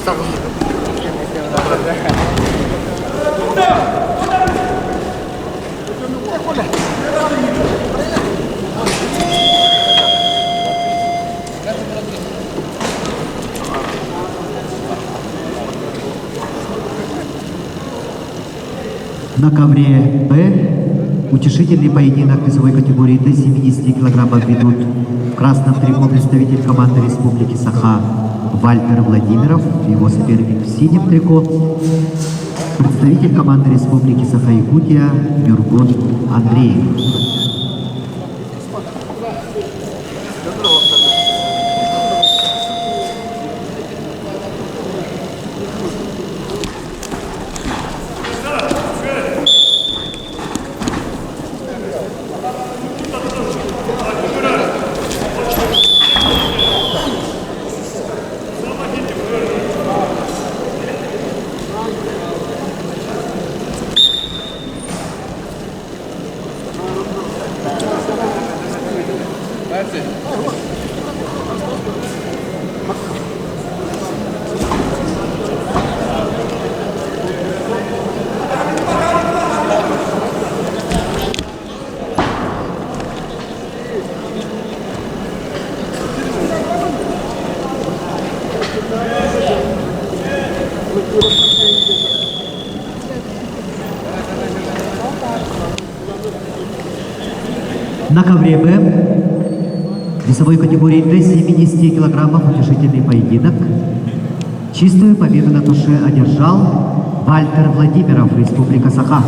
На ковре «Б» утешительный поединок весовой категории до 70 килограммов ведут в красном трико представитель команды Республики Саха Вальтер Владимиров, его соперник в синем трико представитель команды Республики Саха-Якутия Мюргун Андрей. На ковре «Б» весовой категории до 70 килограммов утешительный поединок. Чистую победу на туше одержал Вальтер Владимиров, Республика Саха.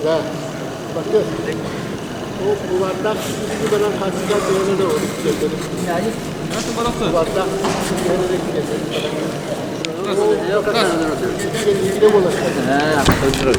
Да, bakın. O yuvarlak yuvarlak hasılat yerine doğru gidiyor. Yani nasıl balıklı? Yuvarlak yerine gidiyor. O yok kadar öyle. İlgili bulaşık. He, kontrol.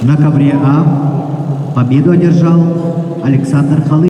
На ковре А победу одержал Александр Халык.